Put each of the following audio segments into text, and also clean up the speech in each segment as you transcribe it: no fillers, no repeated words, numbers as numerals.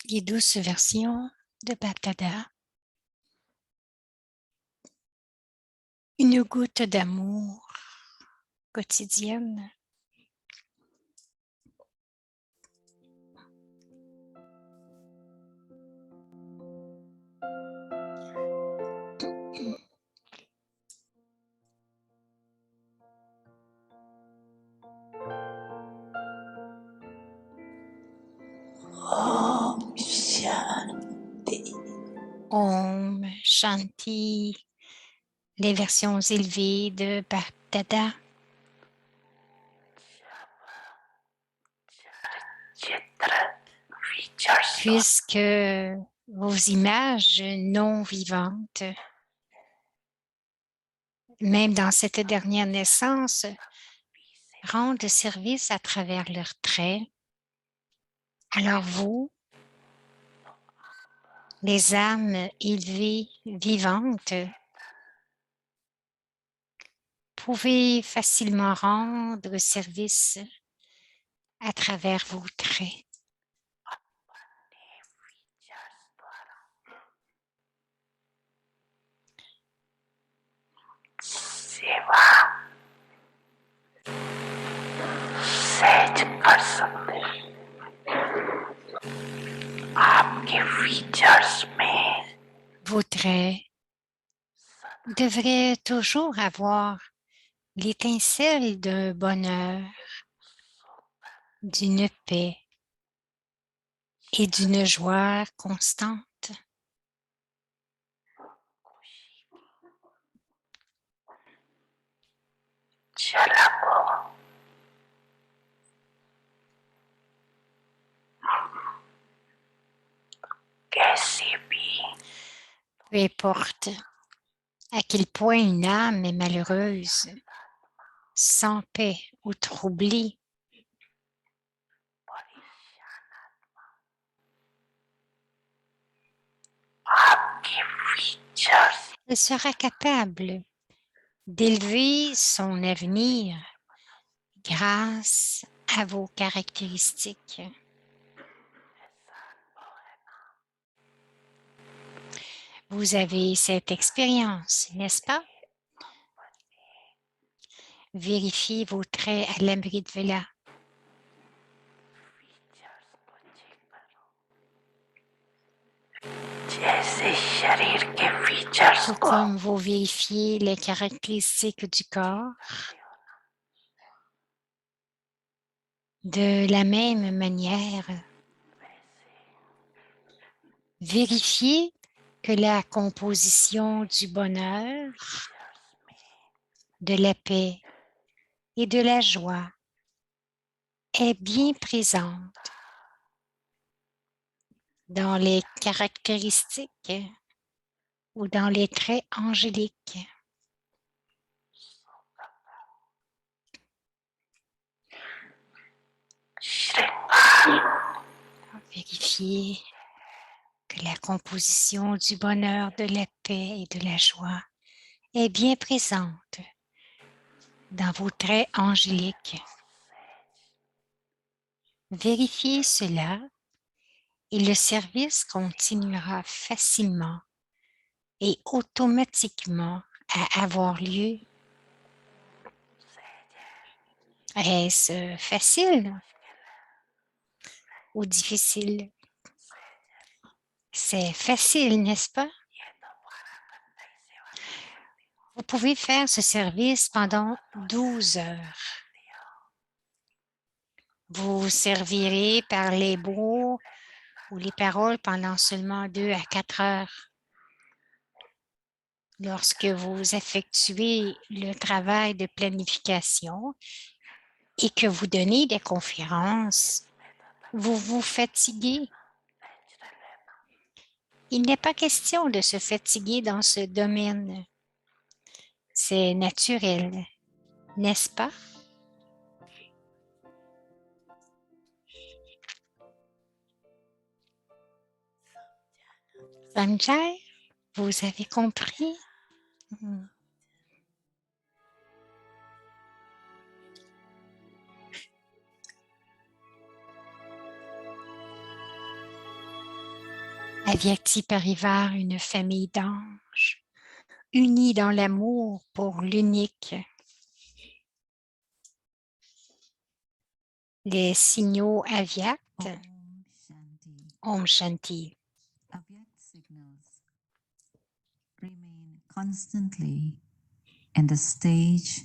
les douces versions de Baptada. Une goutte d'amour quotidienne. Om Shanti. Om Shanti. Les versions élevées de Baptada. Puisque vos images non vivantes, même dans cette dernière naissance, rendent service à travers leurs traits. Alors vous, les âmes élevées, vivantes, pouvez facilement rendre service à travers vos traits. सेवा सहज कर सकते आपके फीचर्स में Vos traits devraient toujours avoir l'étincelle d'un bonheur, d'une paix et d'une joie constante. झलको कैसे भी Peu importe à quel point une âme est malheureuse, sans paix ou troublée, आपके features elle sera capable d'élever son avenir grâce à vos caractéristiques. Vous avez cette expérience, n'est-ce pas? Vérifiez vos traits à l'abri de Vela. जैसे शरीर के features Tout को comme vous vérifiez les caractéristiques du corps, de la même manière, vérifiez que la composition du bonheur, de la paix et de la joie est bien présente dans les caractéristiques ou dans les traits angéliques. Vérifiez que la composition du bonheur, de la paix et de la joie est bien présente dans vos traits angéliques. Vérifiez cela et le service continuera facilement et automatiquement à avoir lieu. Est-ce facile ou difficile? C'est facile, n'est-ce pas? Vous pouvez faire ce service pendant 12 heures. Vous servirez par les mots ou les paroles pendant seulement 2 à 4 heures. Lorsque vous effectuez le travail de planification et que vous donnez des conférences, vous vous fatiguez. Il n'est pas question de se fatiguer dans ce domaine. C'est naturel, n'est-ce pas? Sanjay, vous avez compris? Avyakti Parivar, une famille d'anges, unis dans l'amour pour l'unique. Les signaux Avyakt, Om Shanti. Avyak signals remain constantly in the stage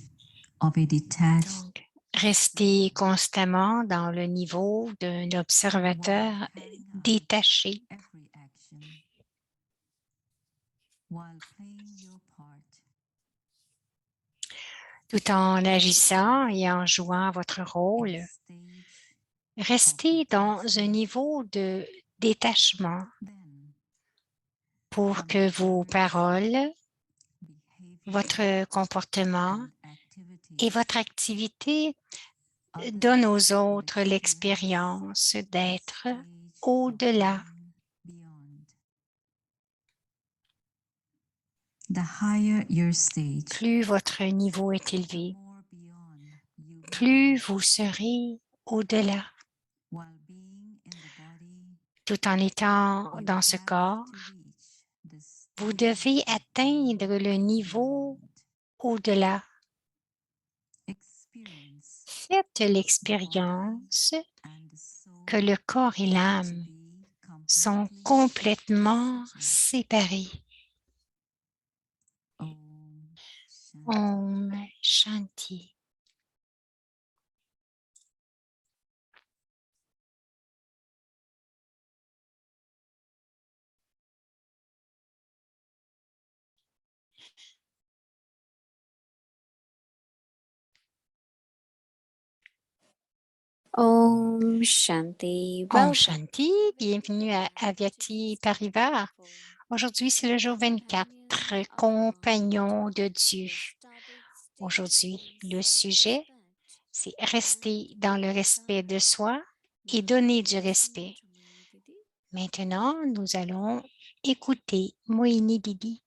of a detached. Donc, restez constamment dans le niveau d'un observateur détaché. Every action while playing your part. Tout en agissant et en jouant votre rôle, restez dans un niveau de détachement pour que vos paroles, votre comportement et votre activité donnent aux autres l'expérience d'être au-delà. Plus votre niveau est élevé, plus vous serez au-delà. Tout en étant dans ce corps, vous devez atteindre le niveau au-delà. Faites l'expérience que le corps et l'âme sont complètement séparés. Om Shanti. Om Shanti. Om Shanti, bienvenue à Avyakti Parivar. Aujourd'hui, c'est le jour 24, compagnon de Dieu. Aujourd'hui, le sujet, c'est rester dans le respect de soi et donner du respect. Maintenant, nous allons écouter Mohini Didi.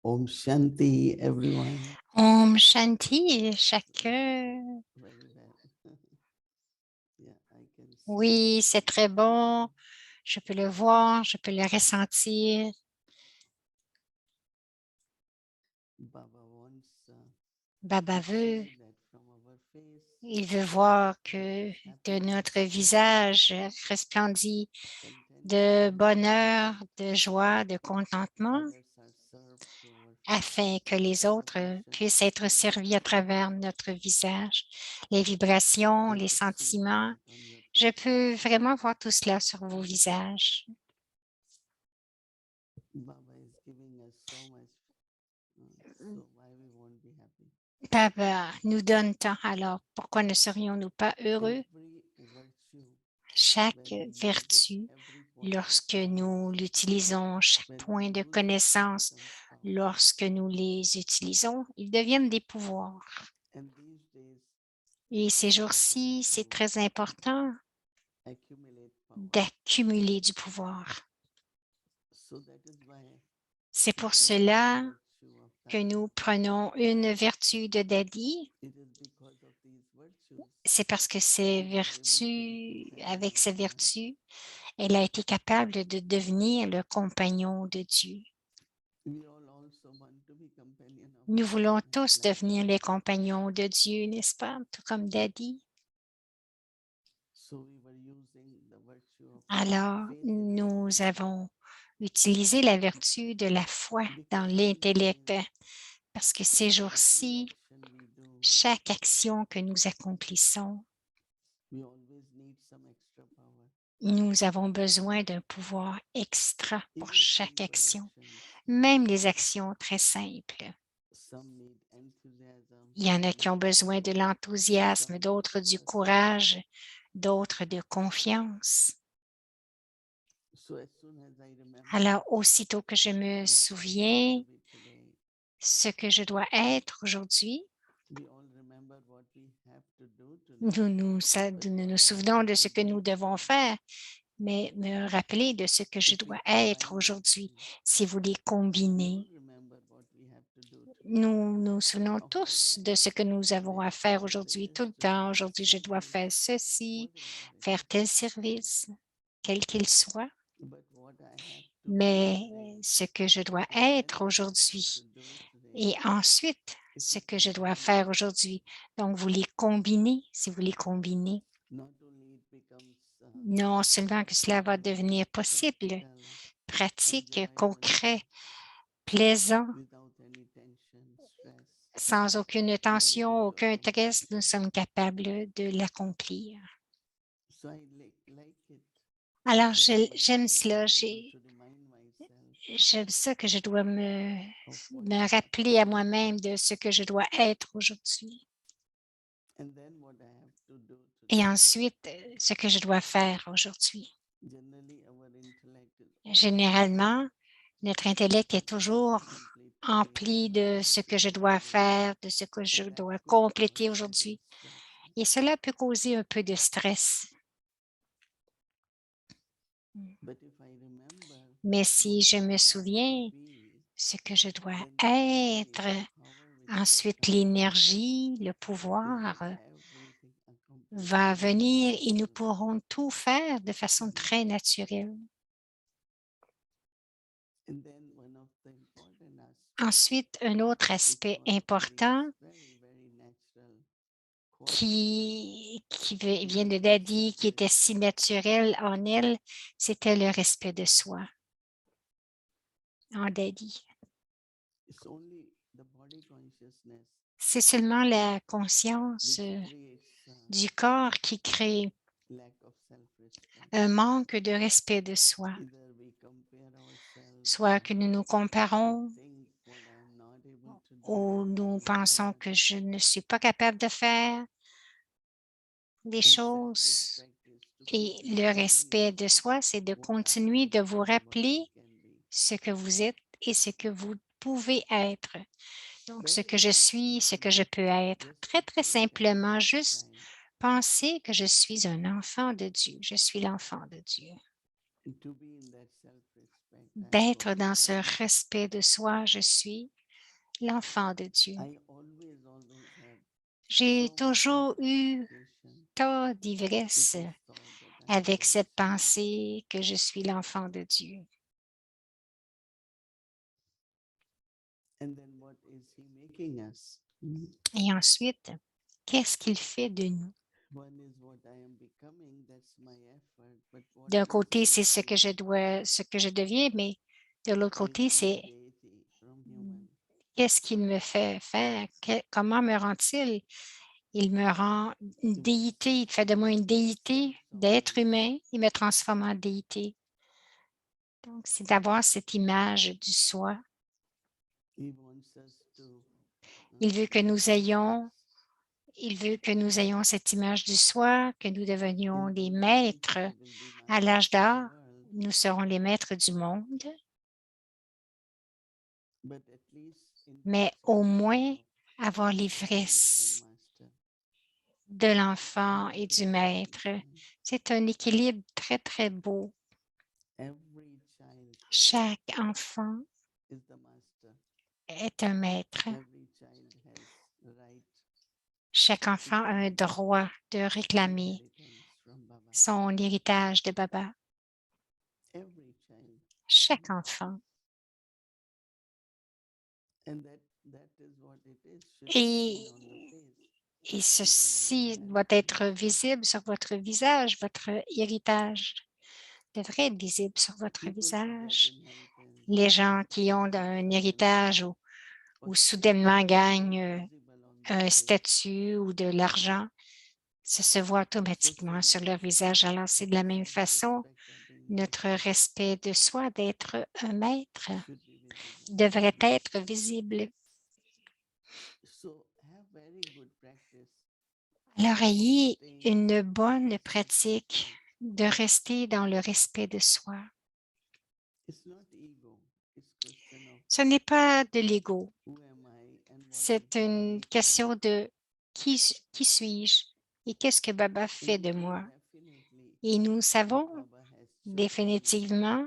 Om Shanti, everyone. Om Shanti, chacun. Oui, c'est très bon. Je peux le voir, je peux le ressentir. Baba veut, il veut voir que de notre visage resplendit de bonheur, de joie, de contentement, afin que les autres puissent être servis à travers notre visage, les vibrations, les sentiments. Je peux vraiment voir tout cela sur vos visages. Baba nous donne tant, alors pourquoi ne serions-nous pas heureux? Chaque vertu, lorsque nous l'utilisons, chaque point de connaissance, lorsque nous les utilisons, ils deviennent des pouvoirs. Et ces jours-ci, c'est très important d'accumuler du pouvoir. C'est pour cela que nous prenons une vertu de Daddy, c'est parce que avec ces vertus, elle a été capable de devenir le compagnon de Dieu. Nous voulons tous devenir les compagnons de Dieu, n'est-ce pas? Tout comme Daddy. Alors, nous avons utilisé la vertu de la foi dans l'intellect parce que ces jours-ci, chaque action que nous accomplissons, nous avons besoin d'un pouvoir extra pour chaque action, même les actions très simples. Il y en a qui ont besoin de l'enthousiasme, d'autres du courage, d'autres de confiance. Alors, aussitôt que je me souviens ce que je dois être aujourd'hui, nous nous souvenons de ce que nous devons faire, mais me rappeler de ce que je dois être aujourd'hui. Si vous les combinez, nous nous souvenons tous de ce que nous avons à faire aujourd'hui, tout le temps. Aujourd'hui, je dois faire ceci, faire tel service, quel qu'il soit. Mais ce que je dois être aujourd'hui et ensuite ce que je dois faire aujourd'hui. Donc, vous les combinez, si vous les combinez. Non seulement que cela va devenir possible, pratique, concret, plaisant, sans aucune tension, aucun stress, nous sommes capables de l'accomplir. Alors, j'aime cela. J'aime ça que je dois me rappeler à moi-même de ce que je dois être aujourd'hui. Et ensuite, ce que je dois faire aujourd'hui. Généralement, notre intellect est toujours empli de ce que je dois faire, de ce que je dois compléter aujourd'hui. Et cela peut causer un peu de stress. Mais si je me souviens ce que je dois être, ensuite l'énergie, le pouvoir va venir et nous pourrons tout faire de façon très naturelle. Ensuite, un autre aspect important qui vient de Daddy, qui était si naturel en elle, c'était le respect de soi en Daddy. C'est seulement la conscience du corps qui crée un manque de respect de soi, soit que nous nous comparons ou nous pensons que je ne suis pas capable de faire des choses. Et le respect de soi, c'est de continuer de vous rappeler ce que vous êtes et ce que vous pouvez être. Donc, ce que je suis, ce que je peux être. Très, très simplement, juste penser que je suis un enfant de Dieu. Je suis l'enfant de Dieu. D'être dans ce respect de soi, je suis l'enfant de Dieu. J'ai toujours eu tant d'ivresse avec cette pensée que je suis l'enfant de Dieu. Et ensuite, qu'est-ce qu'il fait de nous? D'un côté, c'est ce que je deviens, mais de l'autre côté, c'est qu'est-ce qu'il me fait faire? Comment me rend-il? Il me rend une déité, il fait de moi une déité d'être humain, il me transforme en déité. Donc, c'est d'avoir cette image du soi. Il veut que nous ayons cette image du soi, que nous devenions les maîtres. À l'âge d'or, nous serons les maîtres du monde, mais au moins avoir l'ivresse de l'enfant et du maître. C'est un équilibre très, très beau. Chaque enfant est un maître. Every child has right Chaque enfant a un droit de réclamer inheritance from Baba. son héritage de Baba. Every child. Chaque enfant. And that is what it is. Should be Et, seen on the face. et ceci doit être visible sur votre visage. Votre héritage devrait être visible sur votre People who get visage. inheritance Les gens qui ont un héritage ou soudainement gagnent visible on un the face. statut ou de l'argent, ça se voit automatiquement sur leur visage. Alors, c'est de la même façon, notre respect de soi d'être un maître Should be visible. devrait être visible. So have very good practice. Alors, ayez une bonne pratique de rester dans le respect de soi. It's not ego. It's question of Ce n'est pas de l'ego, who am I and what c'est is une Baba question de qui suis-je et qu'est-ce que Baba And fait we de know moi. definitely Et nous that savons Baba has chosen me. définitivement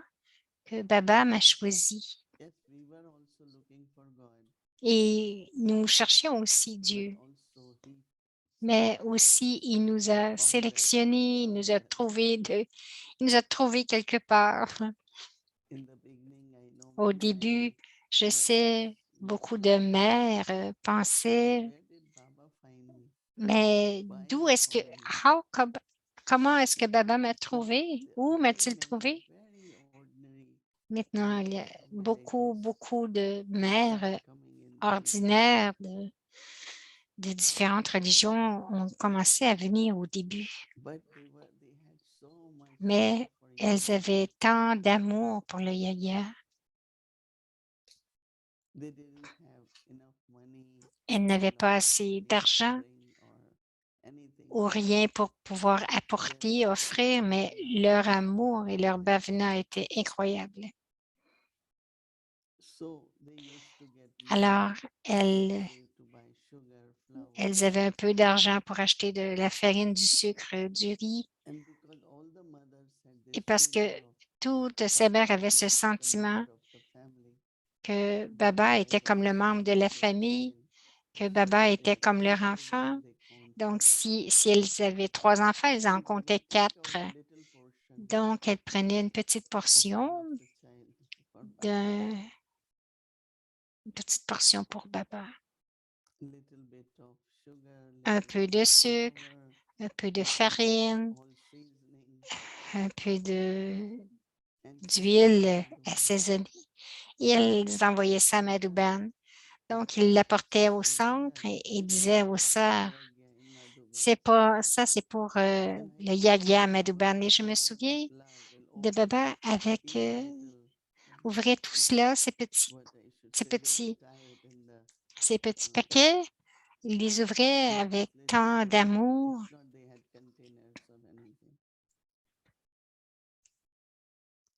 que Baba m'a choisi. Yes, we were also looking for God, Et nous cherchions aussi but Dieu, also He mais aussi il nous a sélectionnés, il nous a trouvé quelque part. in the beginning. I know Au many début, je mothers sais, beaucoup de mères pensaient, where did Baba find me? mais Why d'où he est-ce que, found me? comment est-ce que Baba m'a trouvé? There Où are m'a-t-il many trouvé? very ordinary Maintenant, il y a beaucoup, marriages beaucoup de mères start coming in the ordinaires de différentes religions ont commencé à venir au début, but they had so much mais love for elles Yaya. avaient tant d'amour pour le yaya. They didn't have enough money, Elles n'avaient pas lot of assez money to d'argent bring or anything. ou rien pour pouvoir apporter, offrir, mais leur amour et leur bhavana étaient incroyables. So they used to get Alors, money, elles, let's say, to buy sugar, flour, elles avaient un peu d'argent pour acheter de la farine, du sucre, du riz. and because all the mothers had Et this parce que feeling of toutes ces Baba mères avaient is ce like the sentiment member of the family, que and Baba Baba était is comme le also membre de la their famille, child. que So Baba était in comme leur every enfant. one they count Donc, four. si elles avaient 3 enfants, elles en So they comptaient would take 4. out a little portion Donc, elles prenaient une of one of the child for Baba, une petite portion pour Baba. little bit of sugar, Un little peu bit de of sucre, flour, un peu de little bit farine, all seasoning, un peu and d'huile Madhuban. assaisonnée. Et elles envoyaient ça à Madhuban. Donc, ils l'apportaient au centre et disaient aux sœurs, c'est pour le yagya à Madhuban. Et je me souviens de Baba avec, ouvrait tout cela, ces petits, ces petits paquets. Il les ouvrait avec tant d'amour.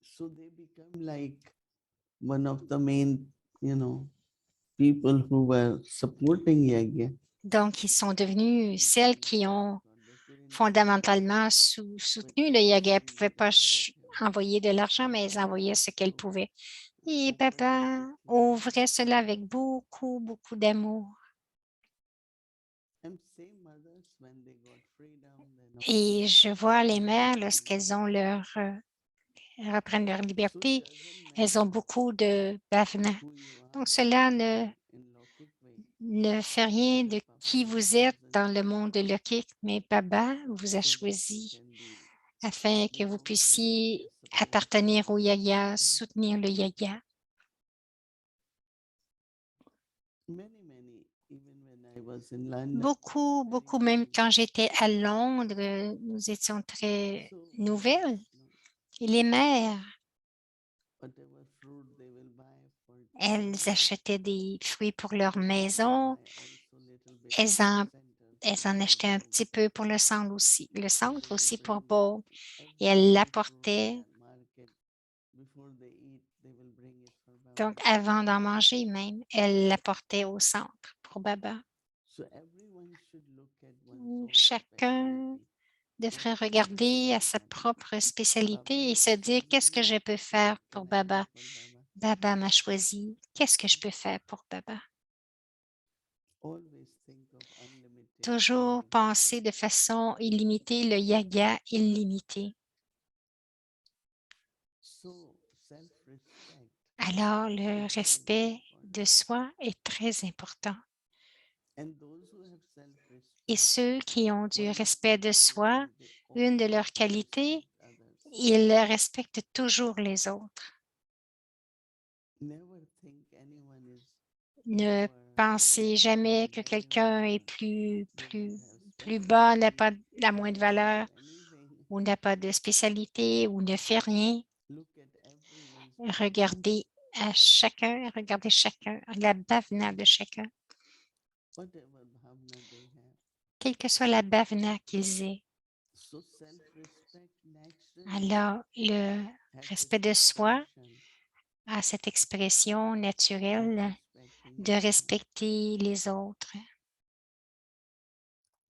So they become like one of the main, people who were supporting Yagya. Donc, ils sont devenus celles qui ont fondamentalement soutenu le yoga. Elles ne pouvaient pas envoyer de l'argent, mais elles envoyaient ce qu'elles pouvaient. Et Baba ouvrait cela avec beaucoup, beaucoup d'amour. Et je vois les mères, lorsqu'elles ont reprennent leur liberté, elles ont beaucoup de bhavana. Donc, cela ne fait rien de qui vous êtes dans le monde de Lokik, mais Baba vous a choisi afin que vous puissiez appartenir au yaya, soutenir le yaya. Beaucoup, beaucoup, même quand j'étais à Londres, nous étions très nouvelles. Et les mères, elles achetaient des fruits pour leur maison. Elles en achetaient un petit peu pour le centre aussi pour Bow. Et elles l'apportaient. Donc, avant d'en manger même, elles l'apportaient au centre pour Baba. Chacun devrait regarder à sa propre spécialité et se dire qu'est-ce que je peux faire pour Baba. Baba m'a choisi. Qu'est-ce que je peux faire pour Baba? Always think of unlimited Toujours creativity. penser de façon illimitée, le yaga illimité. So self-respect Alors, le is very respect important. de soi est très important. And those who have Et self-respect, ceux qui ont du one of respect their de soi, qualities, they une de always leurs qualités, respect others. ils respectent toujours les autres. Never think anyone is Ne lower or pensez lesser jamais than que quelqu'un est anyone. They don't have plus bas, n'a pas specialty, la moindre doesn't valeur, do anything. ou n'a pas de spécialité, ou ne fait rien. Look at everyone's Regardez regardez chacun, la bhavana de chacun, whatever bhavna they have. quelle que soit la bhavana qu'ils aient. So self-respect naturally Alors, le has respect this de soi expression a cette expression of naturelle respecting de everyone. respecter les autres.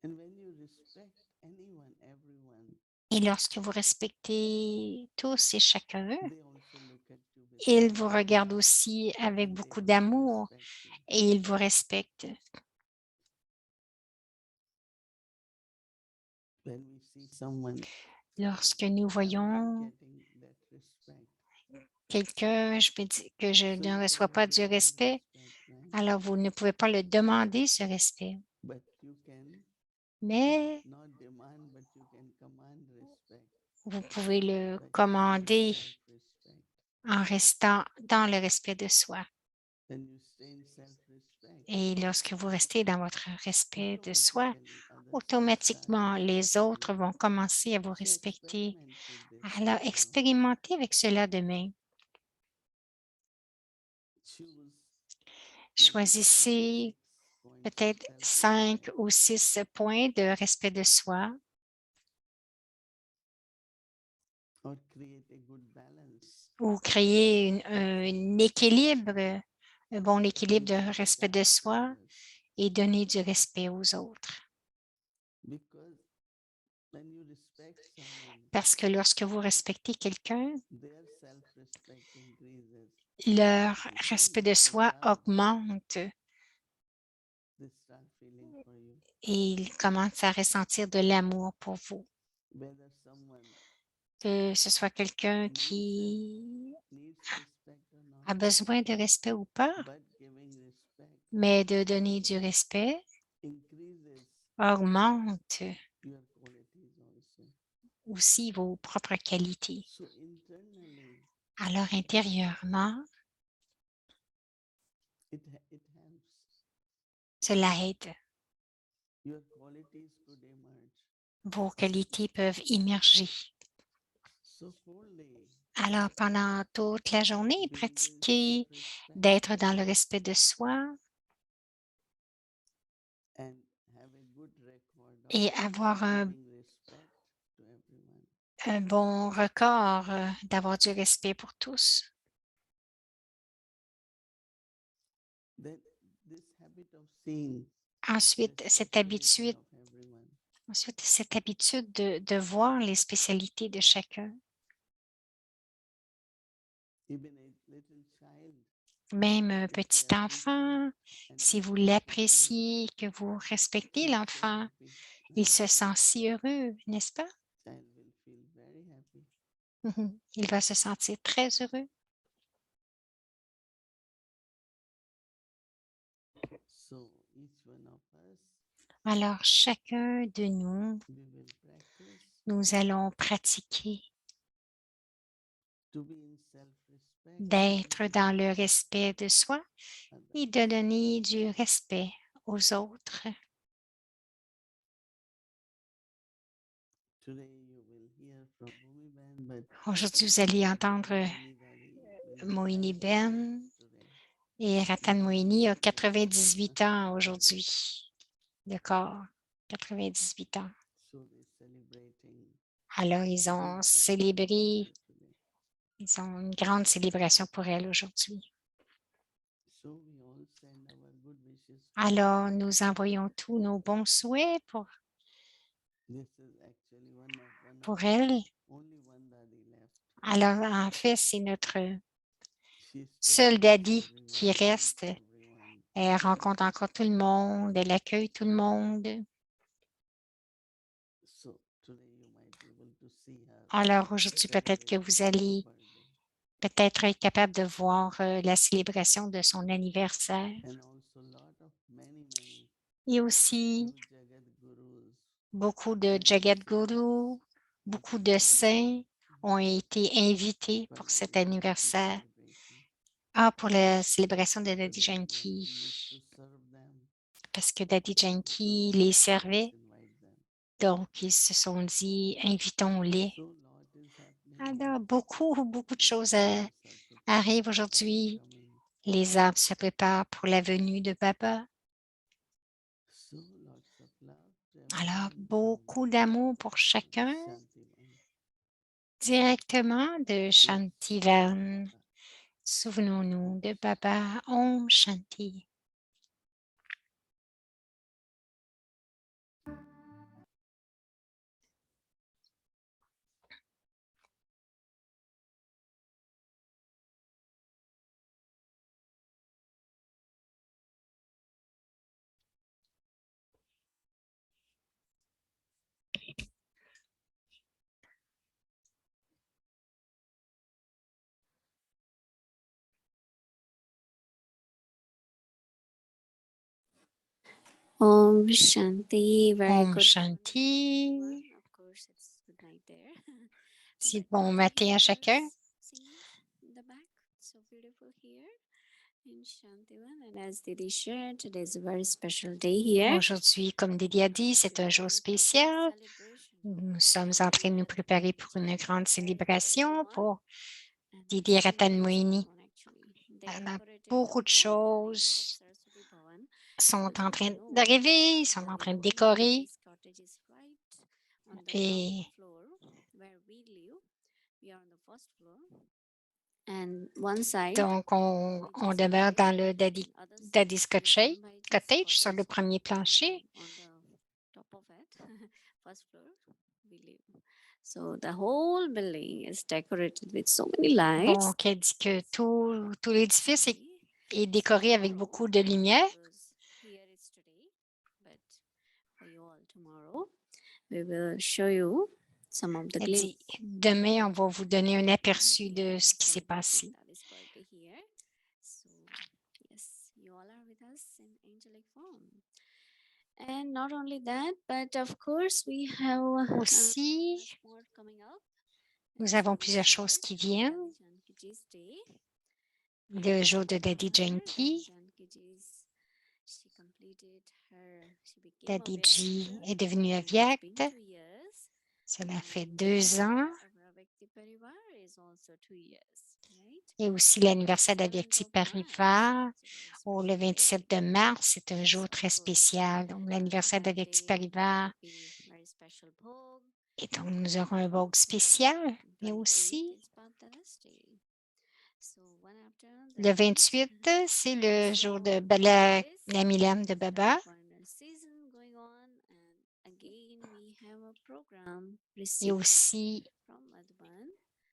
And when you respect anyone, everyone, Et lorsque vous respectez tous et chacun, they also look at you with ils love vous regardent aussi avec and they beaucoup also d'amour respect you. et ils vous respectent. When we see someone Lorsque nous I'm not voyons getting that respect, quelqu'un, je me dis que je so ne you reçois cannot pas du demand respect, respect, right? alors vous ne pouvez pas le demander, ce respect. But you can Mais not demand, but you can command respect vous pouvez le by keeping commander self-respect. en restant dans le respect de soi. When you stay in self-respect, Et lorsque vous restez dans votre respect de soi, automatically others will start automatiquement, les respecting autres you. vont commencer à vous So respecter. experiment with this Alors, tomorrow. expérimentez avec cela demain. Choose maybe 5, Choisissez 6 points of peut-être 5 self-respect ou 6 points de respect de soi or create a good balance. ou créer un équilibre, un bon équilibre de Giving respect de respect to soi others. et donner du respect aux autres. Because when you respect someone, Parce que lorsque vous respectez quelqu'un, their self-respect increases. leur You see, respect de they soi start augmente feeling for you. et ils commencent à ressentir de l'amour pour vous. Whether someone Que ce soit quelqu'un needs qui respect or not, a besoin de respect ou pas, but giving respect mais de donner du respect increases augmente your qualities also. aussi vos propres qualités. So internally, Alors intérieurement, it helps. cela aide. Your qualities could emerge. Vos qualités peuvent émerger. So whole day, Alors pendant toute la journée, build this pratiquez self-respect d'être dans le respect de soi and have a good record of et avoir giving respect to everyone. un bon record d'avoir du respect pour tous. Then this habit of seeing Ensuite, the cette speciality habitude, of everyone. de voir les spécialités de chacun. Even a little child, Même un if they petit appreciate enfant, and si vous respect someone, l'appréciez, que vous respectez he's so l'enfant, happy. il se sent si heureux, n'est-ce pas? Child will feel very happy. Mhm. Il va se sentir très heureux. So each one of us, Alors, chacun de nous, we will practice nous allons pratiquer to be in self-respect d'être and dans le respect de soi others. et de donner du respect aux autres. Today you will hear from Bhumiben, but Aujourd'hui, vous allez entendre Mohini Dari will be Moini 98 Ben today. et Ratan Moini a 98 ans aujourd'hui. Le corps, 98 ans. So they're celebrating Alors, ils big ont birthday for célébré, her today. ils ont une grande célébration pour elle aujourd'hui. So we all send our good wishes for Alors, her. nous envoyons tous nos bons souhaits This is actually one of pour elle. only one Dadi left. Alors, en fait, c'est notre seul Daddy qui reste. Elle rencontre encore tout le monde, elle accueille tout le monde. Alors aujourd'hui, peut-être que vous allez peut-être être capable de voir la célébration de son anniversaire. Et aussi beaucoup de Jagat Guru, beaucoup de saints ont été invités pour cet anniversaire. Pour la célébration de Daddy Yankee, parce que Daddy Yankee les servait, donc ils se sont dit, invitons-les. Alors, beaucoup de choses arrivent aujourd'hui. Les âmes se préparent pour la venue de Baba. Alors, beaucoup d'amour pour chacun, directement de Shantivan. Souvenons-nous de Baba Om Shanti. Om Shanti. Very Om good. Shanti. Of course, it's good night there. C'est bon matin à chacun. See in the back, so beautiful here in Shantivan. And as Didi shared, today is a very special day here. Aujourd'hui, comme Didi a dit, c'est un jour spécial. Nous sommes en train de nous préparer pour une grande célébration pour Didi Ratan Moini. Alors, beaucoup de choses sont en train d'arriver, ils sont en train de décorer. Et donc, on demeure dans le Daddy's Cottage sur le premier plancher. So the whole building is decorated with so many lights. Donc, elle dit que tout l'édifice est décoré avec beaucoup de lumière. Here it's today, but for you all tomorrow, we will show you some of the Elle dit, glimpse. demain, on va vous donner un aperçu de ce qui s'est passé. That is birthday here. So yes, you all are with us in angelic form. And not only that, but of course we have Aussi, much more coming up. nous avons plusieurs choses qui viennent. Le jour de Daddy Yankee, Daddy G est devenu avyakt. Cela fait 2 ans. Et aussi l'anniversaire d'Avyakti Parivar, le 27 de mars, c'est un jour très spécial. Donc, l'anniversaire d'Avyakti Parivar. Et donc, nous aurons un vogue spécial, mais aussi le 28, c'est le jour de la Milam de Baba. Et aussi,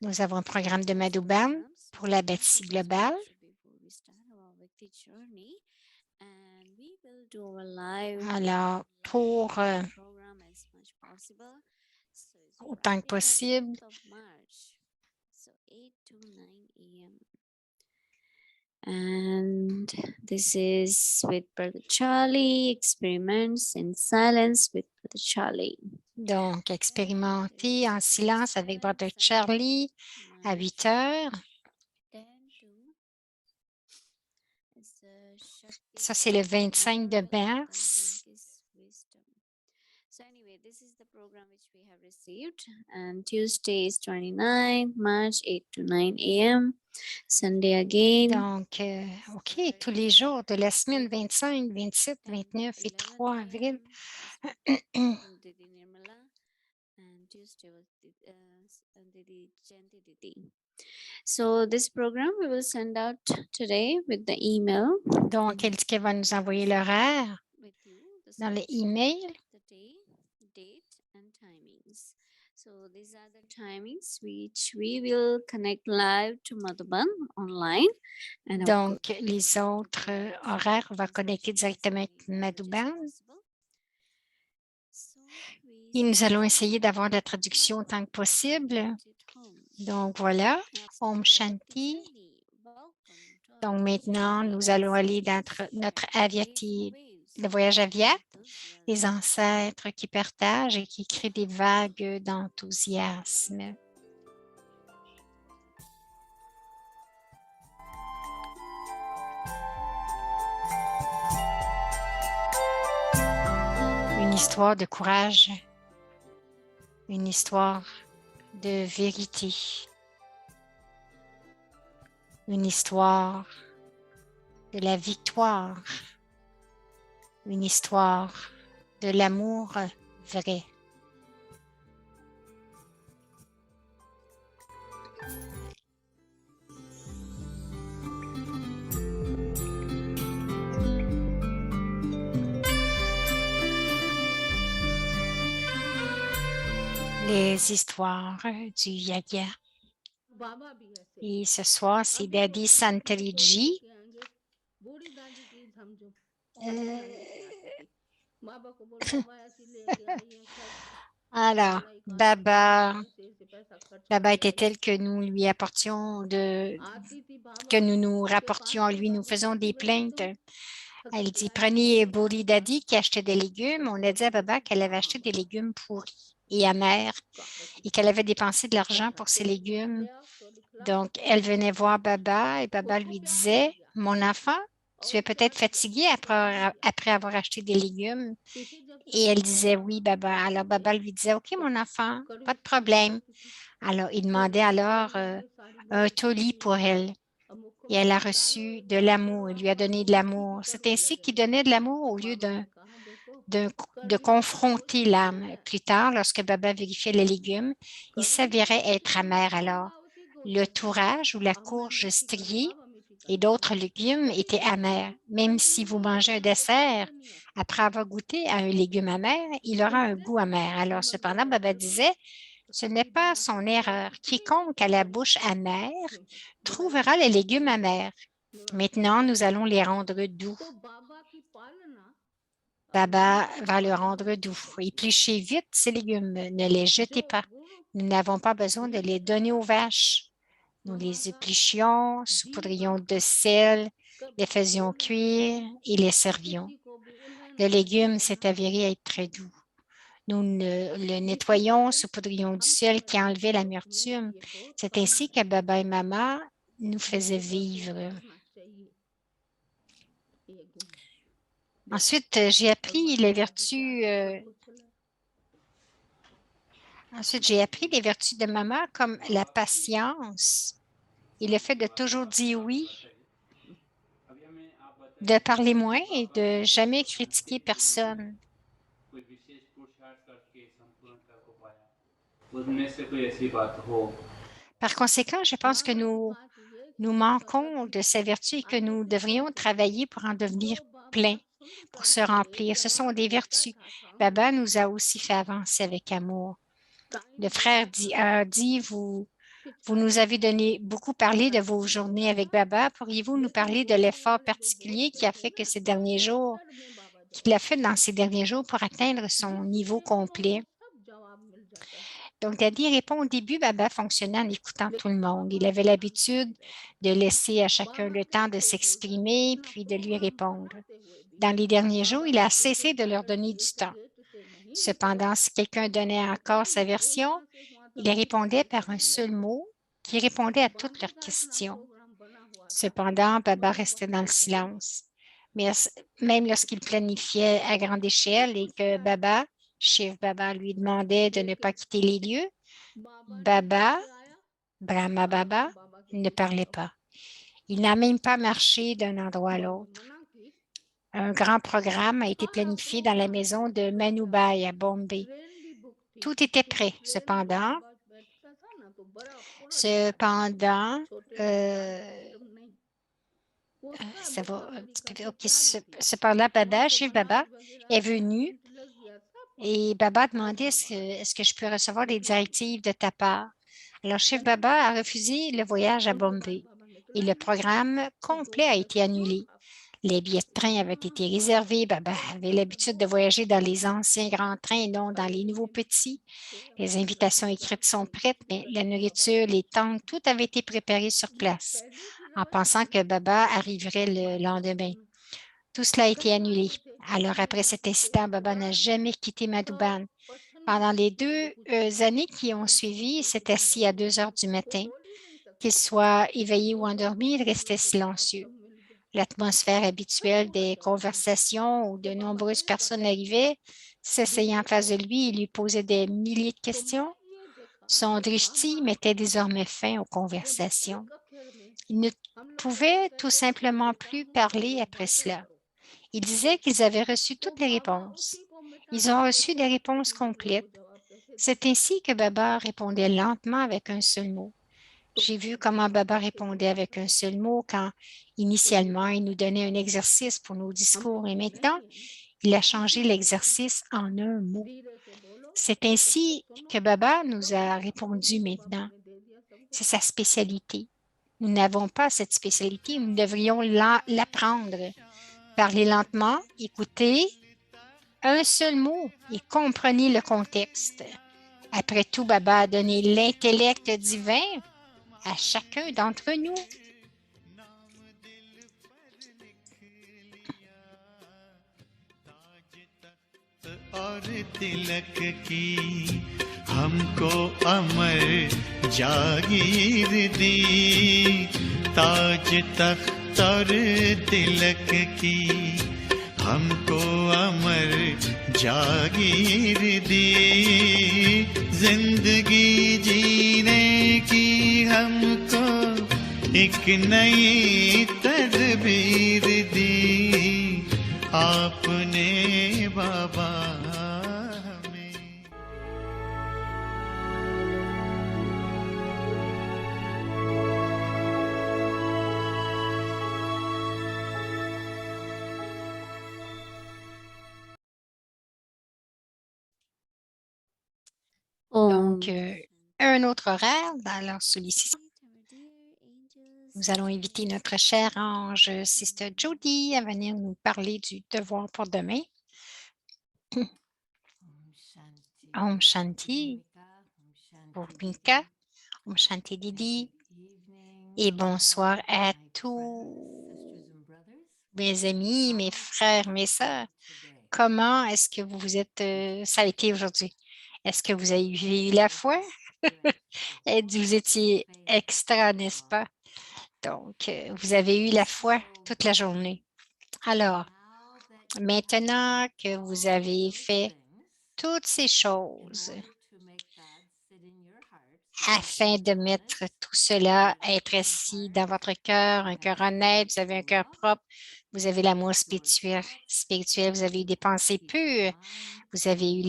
nous avons un programme de Madhuban pour la Betsy globale. Alors, pour autant que possible, and this is with Brother Charlie, experiments in silence with Brother Charlie. donc expérimenter en silence avec Brother Charlie à 8 heures. Ça, c'est le 25 de mars. So anyway, this is the program which we have received, and Tuesday is 29 March, 8 to 9 a.m. Sunday again. Donc, OK, tous les jours de la semaine 25, 27, 29 et 3 avril. Didi Nirmala, and Tuesday was Didi Jayanti Didi. So this program we will send out today with the email. Donc, elle dit qu'elle va nous envoyer l'horaire With you, dans le email. the day, date, and timings. So these are the timings which we will connect live to Madhuban online. And of Donc, course, les autres horaires, on va connecter directement avec Madhuban. Et nous allons essayer d'avoir la traduction autant que possible. Donc, voilà, Om Shanti. Donc, maintenant, nous allons aller dans notre Avyati, le voyage Avia, les ancêtres qui partagent et qui créent des vagues d'enthousiasme. Une histoire de courage, une histoire de vérité, une histoire de la victoire, une histoire de l'amour vrai. Les histoires du Yaga. Et ce soir, c'est Daddy Santariji. Alors, Baba était tel que nous lui apportions que nous rapportions à lui, nous faisons des plaintes. Elle dit, prenez Bori Daddy qui achetait des légumes. On a dit à Baba qu'elle avait acheté des légumes pourris et amers et qu'elle avait dépensé de l'argent pour ces légumes. Donc, elle venait voir Baba et Baba lui disait, mon enfant, tu es peut-être fatigué après avoir acheté des légumes. Et elle disait, oui, Baba. Alors, Baba lui disait, OK, mon enfant, pas de problème. Alors, il demandait alors un toli pour elle. Et elle a reçu de l'amour, il lui a donné de l'amour. C'est ainsi qu'il donnait de l'amour au lieu de confronter l'âme. Plus tard, lorsque Baba vérifiait les légumes, il s'avérait être amer alors. Le tourage ou la courge striée et d'autres légumes étaient amers. Même si vous mangez un dessert, après avoir goûté à un légume amer, il aura un goût amer. Alors, cependant, Baba disait, ce n'est pas son erreur. Quiconque a la bouche amère trouvera les légumes amers. Maintenant, nous allons les rendre doux. Baba va le rendre doux. Épluchez vite ces légumes, ne les jetez pas. Nous n'avons pas besoin de les donner aux vaches. Nous les épluchions, saupoudrions de sel, les faisions cuire et les servions. Le légume s'est avéré être très doux. Nous le nettoyons, saupoudrions du sel qui enlevait l'amertume. C'est ainsi que Baba et Maman nous faisaient vivre. Ensuite, j'ai appris les vertus. Ensuite, j'ai appris les vertus de Maman comme la patience et le fait de toujours dire oui, de parler moins et de jamais critiquer personne. Par conséquent, je pense que nous manquons de ces vertus et que nous devrions travailler pour en devenir pleins, pour se remplir. Ce sont des vertus. Baba nous a aussi fait avancer avec amour. Le frère a dit, vous nous avez beaucoup parlé de vos journées avec Baba. Pourriez-vous nous parler de l'effort particulier qu'il a fait dans ces derniers jours pour atteindre son niveau complet? Donc, Daddy répond, au début, Baba fonctionnait en écoutant tout le monde. Il avait l'habitude de laisser à chacun le temps de s'exprimer, puis de lui répondre. Dans les derniers jours, il a cessé de leur donner du temps. Cependant, si quelqu'un donnait encore sa version, il répondait par un seul mot qui répondait à toutes leurs questions. Cependant, Baba restait dans le silence. Mais même lorsqu'il planifiait à grande échelle et que Shiv Baba lui demandait de ne pas quitter les lieux, Brahma Baba, ne parlait pas. Il n'a même pas marché d'un endroit à l'autre. Un grand programme a été planifié dans la maison de Manubai à Bombay. Tout était prêt. Cependant, Cependant, Baba, Shiv Baba, est venu Et Baba a demandé est-ce que je peux recevoir des directives de ta part? Alors, chef Baba a refusé le voyage à Bombay et le programme complet a été annulé. Les billets de train avaient été réservés. Baba avait l'habitude de voyager dans les anciens grands trains et non dans les nouveaux petits. Les invitations écrites sont prêtes, mais la nourriture, les tentes, tout avait été préparé sur place, en pensant que Baba arriverait le lendemain. Tout cela a été annulé. Alors, après cet incident, Baba n'a jamais quitté Madhuban. Pendant les 2 années qui ont suivi, il s'est assis à 2 heures du matin. Qu'il soit éveillé ou endormi, il restait silencieux. L'atmosphère habituelle des conversations où de nombreuses personnes arrivaient, s'asseyant en face de lui et lui posaient des milliers de questions. Son drishti mettait désormais fin aux conversations. Il ne pouvait tout simplement plus parler après cela. Il disait qu'ils avaient reçu toutes les réponses. Ils ont reçu des réponses complètes. C'est ainsi que Baba répondait lentement avec un seul mot. J'ai vu comment Baba répondait avec un seul mot quand, initialement, il nous donnait un exercice pour nos discours et maintenant, il a changé l'exercice en un mot. C'est ainsi que Baba nous a répondu maintenant. C'est sa spécialité. Nous n'avons pas cette spécialité, nous devrions l'apprendre. Parlez lentement, écoutez un seul mot et comprenez le contexte. Après tout, Baba a donné l'intellect divin à chacun d'entre nous. और तिलक की हमको अमर जागीर दी ताज तख्त और तिलक की हमको अमर जागीर दी जिंदगी जीने की हमको एक नई तदबीर दी आपने बाबा हमें Donc, un autre horaire dans leur sollicitation. Nous allons inviter notre chère ange Sister Jody à venir nous parler du devoir pour demain. Om Shanti pour Pinka, Om Shanti Didi et bonsoir à tous mes amis, mes frères, mes sœurs. Comment est-ce que vous êtes, ça a été aujourd'hui? Est-ce que vous avez eu la foi? Et vous étiez extra, n'est-ce pas? Donc, vous avez eu la foi toute la journée. Alors, maintenant que vous avez fait toutes ces choses afin de mettre tout cela, être assis dans votre cœur, un cœur honnête, vous avez un cœur propre, vous avez l'amour spirituel, vous avez eu des pensées pures, vous avez eu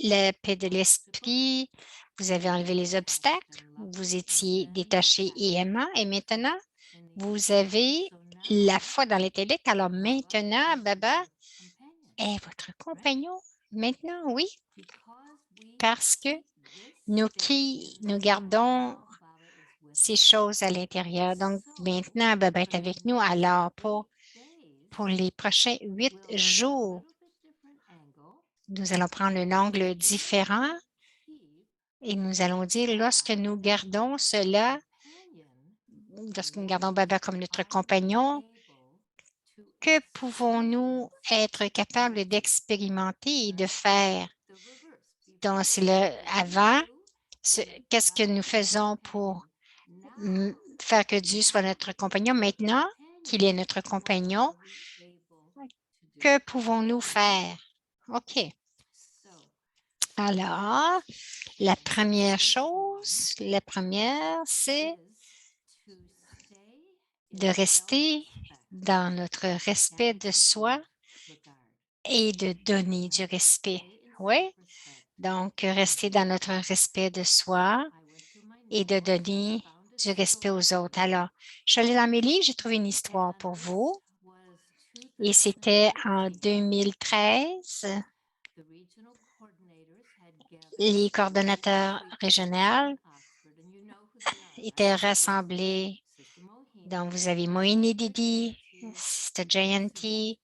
la paix de l'esprit, vous avez enlevé les obstacles, vous étiez détaché et aimant, et maintenant, vous avez la foi dans l'intellect. Alors maintenant, Baba est votre compagnon. Maintenant, oui, parce que nous gardons ces choses à l'intérieur. Donc, maintenant, Baba est avec nous. Alors, pour les prochains 8 jours, nous allons prendre un angle différent et nous allons dire, lorsque nous gardons cela, lorsque nous gardons Baba comme notre compagnon, que pouvons-nous être capables d'expérimenter et de faire? Donc, c'est le avant. Qu'est-ce que nous faisons pour faire que Dieu soit notre compagnon? Maintenant qu'il est notre compagnon, que pouvons-nous faire? OK. Alors, la première chose, c'est de rester dans notre respect de soi et de donner du respect. Oui? Donc, rester dans notre respect de soi et de donner du respect aux autres. Alors, je suis allée dans mes livres, j'ai trouvé une histoire pour vous. Et c'était en 2013. les coordonnateurs régionaux étaient rassemblés. Donc, vous avez Moini Didi, Sister Jayanti,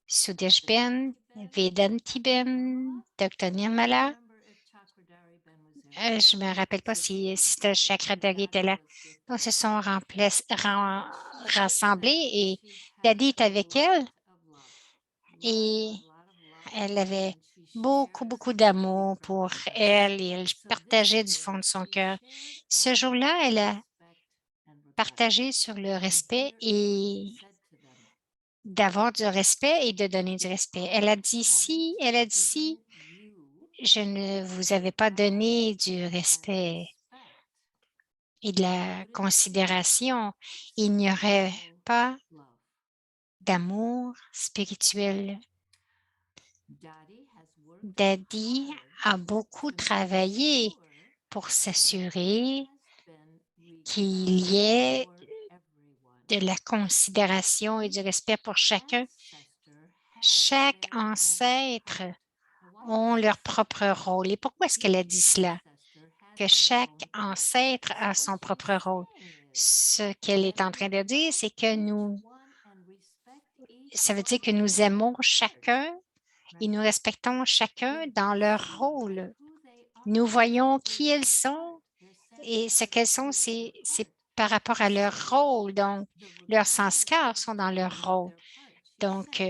Sudesh Ben, Vedanti Ben, Dr. Nirmala. Je ne me rappelle pas si Sister Chakradari était là. Donc, se sont rassemblés et Daddy est avec elle et elle avait beaucoup d'amour pour elle et elle partageait du fond de son cœur. Ce jour-là, elle a partagé sur le respect et d'avoir du respect et de donner du respect. Elle a dit si je ne vous avais pas donné du respect et de la considération, il n'y aurait pas d'amour spirituel. Daddy a beaucoup travaillé pour s'assurer qu'il y ait de la considération et du respect pour chacun. Chaque ancêtre ont leur propre rôle. Et pourquoi est-ce qu'elle a dit cela? Que chaque ancêtre a son propre rôle. Ce qu'elle est en train de dire, c'est que ça veut dire que nous aimons chacun et nous respectons chacun dans leur rôle. Nous voyons qui elles sont et ce qu'elles sont, c'est par rapport à leur rôle. Donc, leurs sanskars sont dans leur rôle. Donc,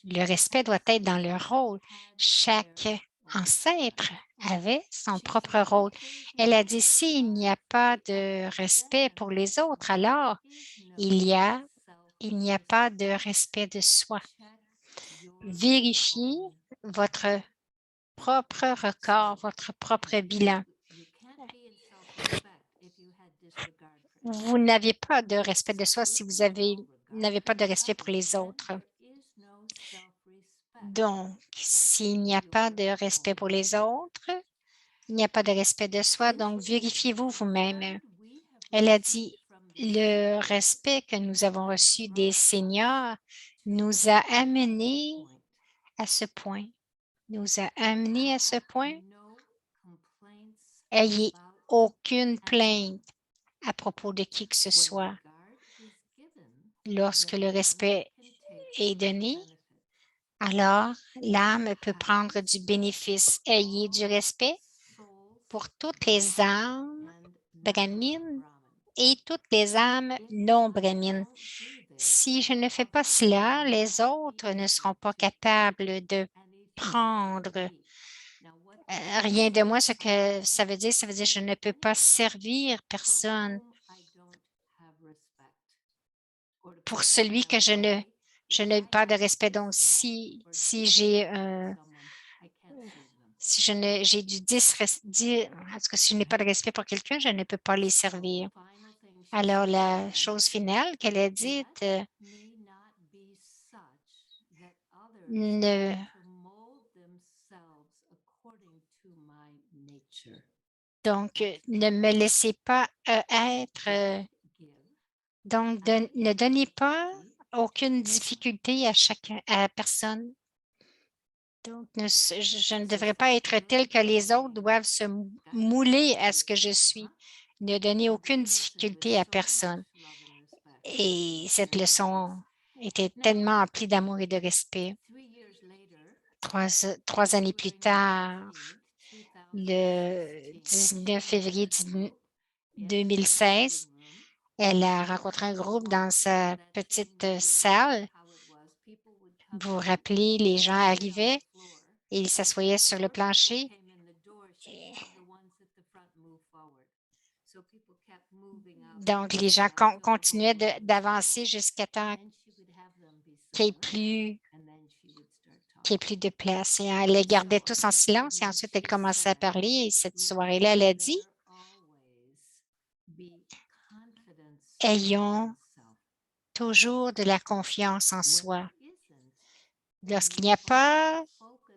le respect doit être dans leur rôle. Chaque ancêtre avait son propre rôle. Elle a dit, s'il n'y a pas de respect pour les autres, alors il n'y a pas de respect de soi. Vérifiez votre propre record, votre propre bilan. Vous n'avez pas de respect de soi si vous n'avez pas de respect pour les autres. Donc, s'il n'y a pas de respect pour les autres, il n'y a pas de respect de soi, donc vérifiez-vous vous-même. Elle a dit, le respect que nous avons reçu des seniors nous a amenés à ce point. Ayez aucune plainte à propos de qui que ce soit. Lorsque le respect est donné, alors l'âme peut prendre du bénéfice. Ayez du respect pour toutes les âmes brahmines et toutes les âmes non brahmines. Si je ne fais pas cela, les autres ne seront pas capables de prendre rien de moi. Ce que ça veut dire que je ne peux pas servir personne. Pour celui que je n'ai pas de respect. Donc, si j'ai du parce que si je n'ai pas de respect pour quelqu'un, je ne peux pas les servir. Alors, la chose finale qu'elle a dite, donc, ne me laissez pas être, donc, ne donnez pas aucune difficulté à personne. Donc, je ne devrais pas être tel que les autres doivent se mouler à ce que je suis. Ne donnez aucune difficulté à personne. Et cette leçon était tellement emplie d'amour et de respect. Trois années plus tard, le 19 février 2016, elle a rencontré un groupe dans sa petite salle. Vous vous rappelez, les gens arrivaient et ils s'assoyaient sur le plancher. Donc, les gens continuaient d'avancer jusqu'à temps qu'il n'y ait plus de place. Et elle les gardait tous en silence et ensuite, elle commençait à parler. Et cette soirée-là, elle a dit, ayons toujours de la confiance en soi. Lorsqu'il n'y a pas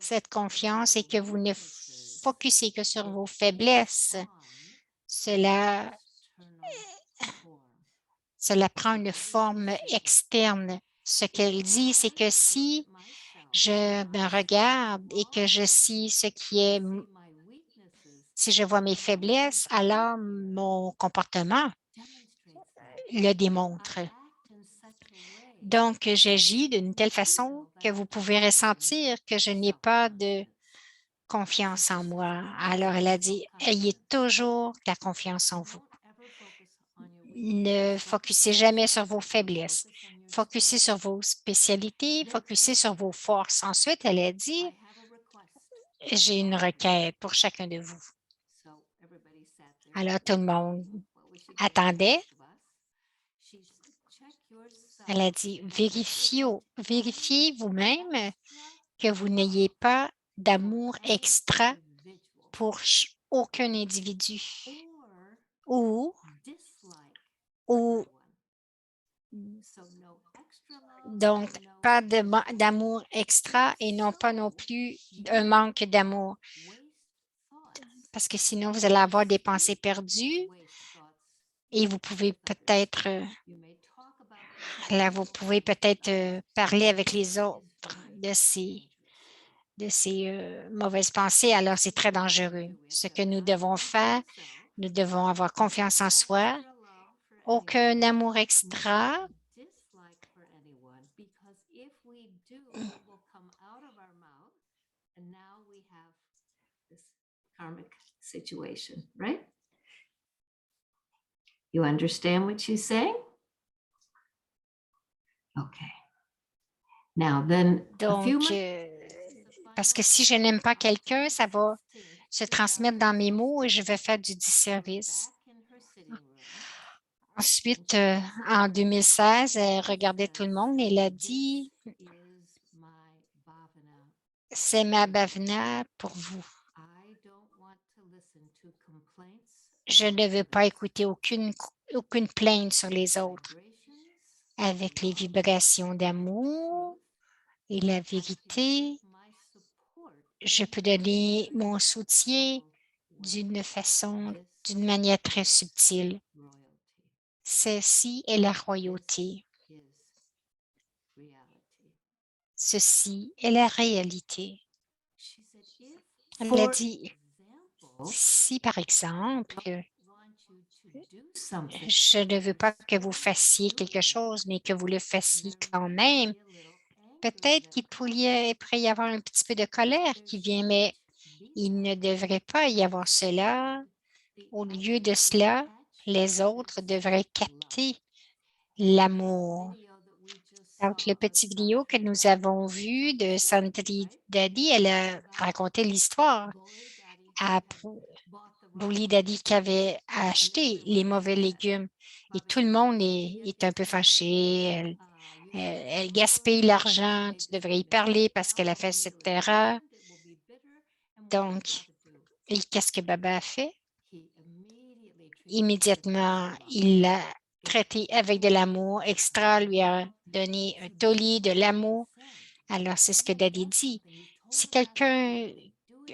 cette confiance et que vous ne focussez que sur vos faiblesses, cela prend une forme externe. Ce qu'elle dit, c'est que si je me regarde et que je sais ce qui est Si je vois mes faiblesses, alors mon comportement le démontre. Donc, j'agis d'une telle façon que vous pouvez ressentir que je n'ai pas de confiance en moi. Alors, elle a dit, ayez toujours la confiance en vous. Ne focussez jamais sur vos faiblesses. Focussez sur vos spécialités, focussez sur vos forces. Ensuite, elle a dit, j'ai une requête pour chacun de vous. Alors, tout le monde attendait. Elle a dit, vérifiez vous-même que vous n'ayez pas d'amour extra pour aucun individu ou donc pas d'amour extra et non pas non plus un manque d'amour. Parce que sinon, vous allez avoir des pensées perdues et vous pouvez peut-être parler avec les autres de ces mauvaises pensées. Alors, c'est très dangereux. Ce que nous devons faire, nous devons avoir confiance en soi, aucun amour extra. Situation, right? You understand what she's saying? Okay. Now then, Donc, parce que si je n'aime pas quelqu'un, ça va se transmettre dans mes mots et je vais faire du disservice. Ensuite, en 2016, elle regardait tout le monde et elle a dit, c'est ma bhavana pour vous. Je ne veux pas écouter aucune plainte sur les autres. Avec les vibrations d'amour et la vérité, je peux donner mon soutien d'une manière très subtile. Ceci est la royauté. Ceci est la réalité. Elle a dit, si par exemple, je ne veux pas que vous fassiez quelque chose, mais que vous le fassiez quand même, peut-être qu'il pourrait y avoir un petit peu de colère qui vient, mais il ne devrait pas y avoir cela. Au lieu de cela, les autres devraient capter l'amour. Donc, le petit vidéo que nous avons vu de Sandri Daddy, elle a raconté l'histoire à Bully Daddy qui avait acheté les mauvais légumes et tout le monde est un peu fâché. Elle gaspille l'argent, tu devrais y parler parce qu'elle a fait cette erreur. Donc, qu'est-ce que Baba a fait? Immédiatement, il l'a traité avec de l'amour. Extra lui a donné un tollé de l'amour. Alors, c'est ce que Daddy dit. Si quelqu'un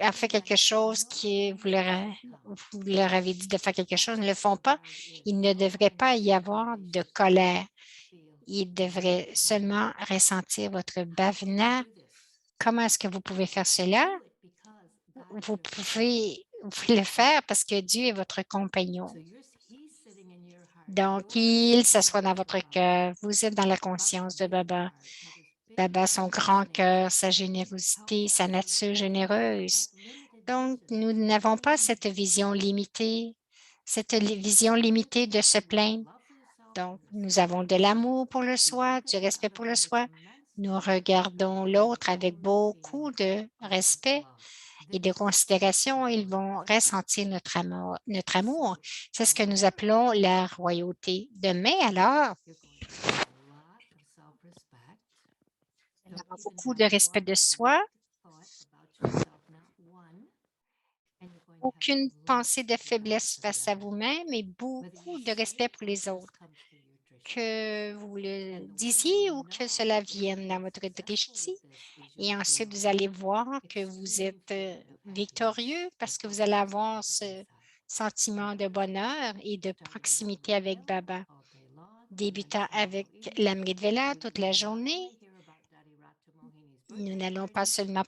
a fait quelque chose que vous leur avez dit de faire quelque chose, ne le font pas, il ne devrait pas y avoir de colère. Il devrait seulement ressentir votre bhavana. Comment est-ce que vous pouvez faire cela? Vous pouvez le faire parce que Dieu est votre compagnon. Donc, il s'assoit dans votre cœur. Vous êtes dans la conscience de Baba. Baba, son grand cœur, sa générosité, sa nature généreuse. Donc, nous n'avons pas cette vision limitée de se plaindre. Donc, nous avons de l'amour pour le soi, du respect pour le soi. Nous regardons l'autre avec beaucoup de respect et de considération. Ils vont ressentir notre amour. C'est ce que nous appelons la royauté. Demain, alors, nous avons beaucoup de respect de soi. Aucune pensée de faiblesse face à vous-même et beaucoup de respect pour les autres. Que vous le disiez ou que cela vienne dans votre drishti. Et ensuite, vous allez voir que vous êtes victorieux parce que vous allez avoir ce sentiment de bonheur et de proximité avec Baba. Débutant avec l'Amrit Vela toute la journée, Nous n'allons pas seulement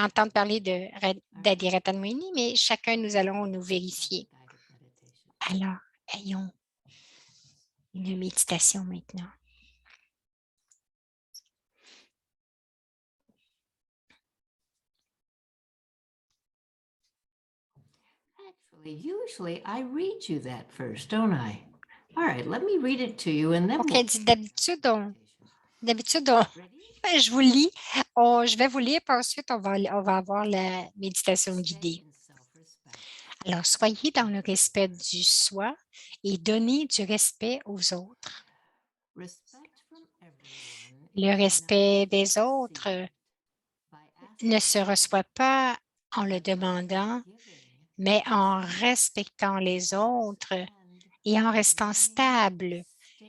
entendre parler d'Adi Rathamuni, mais chacun, nous allons nous vérifier. Alors, ayons une méditation maintenant. Usually I read you that first, don't I? All right, let me read it to you and then OK, we'll... d'habitude, Ready? je vous lis. Je vais vous lire, puis ensuite, on va avoir la méditation guidée. Alors, soyez dans le respect du soi et donnez du respect aux autres. Le respect des autres ne se reçoit pas en le demandant, mais en respectant les autres et en restant stable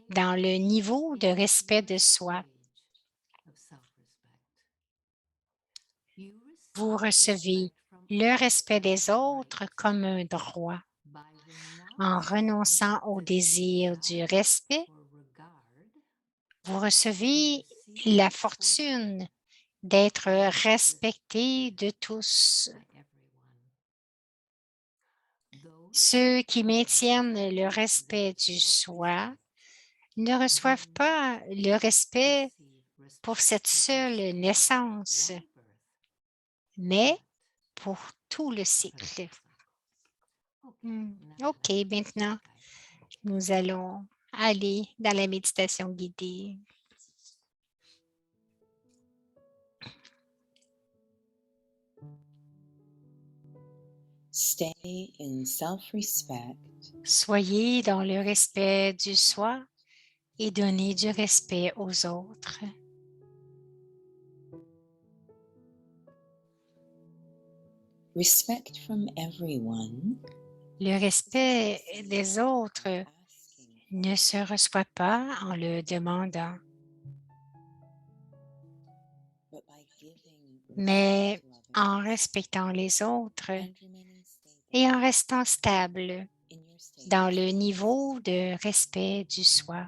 dans le niveau de respect de soi. Vous recevez le respect des autres comme un droit. En renonçant au désir du respect, vous recevez la fortune d'être respecté de tous. Ceux qui maintiennent le respect du soi ne reçoivent pas le respect pour cette seule naissance, mais pour tout le cycle. OK, maintenant, nous allons aller dans la méditation guidée. Stay in self-respect Soyez dans le respect du soi et donnez du respect aux autres. respect from everyone Le respect des autres asking ne se reçoit pas en le demandant, but by giving mais respect to en others respectant les autres and remaining stable et en restant stable in your state dans of le self. niveau de respect du soi.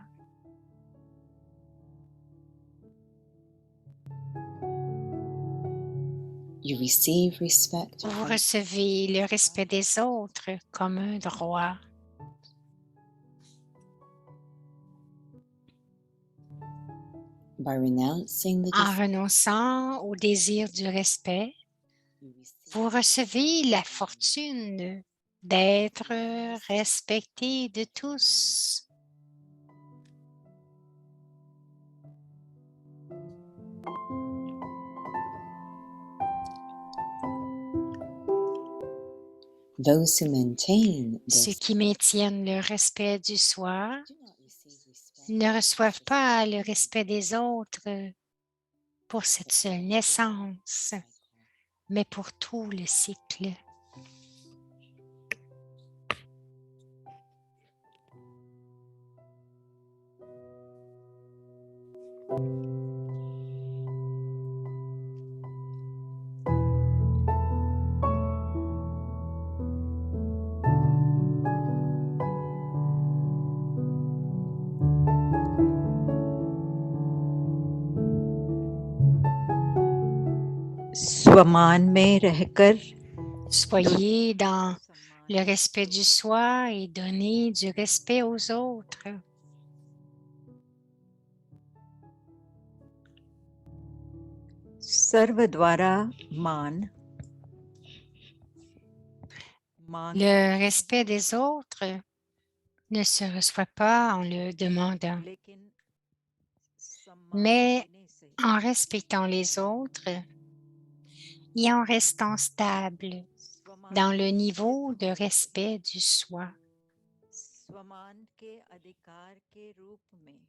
You receive respect Vous from recevez le respect des autres comme un droit. by renouncing the En desire renonçant au désir du respect, you receive vous recevez la fortune d'être respecté de tous. those who maintain Ceux this qui maintiennent le respect du soi do not receive respect ne reçoivent pas le respect des autres pour cette seule naissance, cycle. mais pour tout le cycle. स्वमान में रहकर Soyez dans le respect du soi et donnez du respect aux autres. सर्व द्वारा मान Le respect des autres ne se reçoit pas en le demandant, लेकिन सम्मान mais देने से en respectant les autres et en restant stable स्वमान dans le niveau de respect du soi. स्वमान के अधिकार के रूप में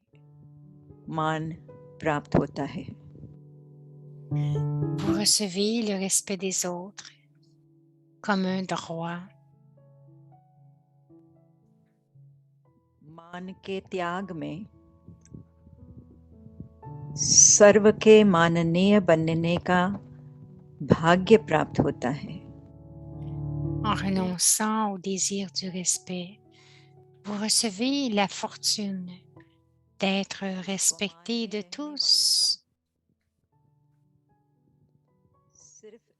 मान प्राप्त होता है Vous recevez le respect des autres comme un droit. मान के त्याग में सर्व के माननीय बनने का भाग्य प्राप्त होता है En renonçant au désir du respect, vous recevez la fortune d'être respecté de tous.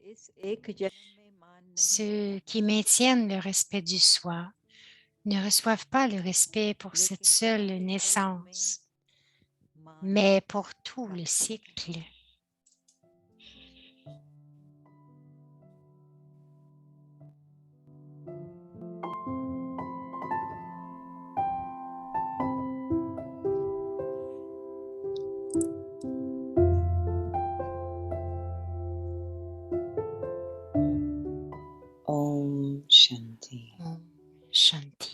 इस एक जन्म में मान नहीं Ceux qui maintiennent le respect du soi ne reçoivent pas le respect pour cette seule naissance, मान mais pour tout le cycle. Om Shanti. Om Shanti.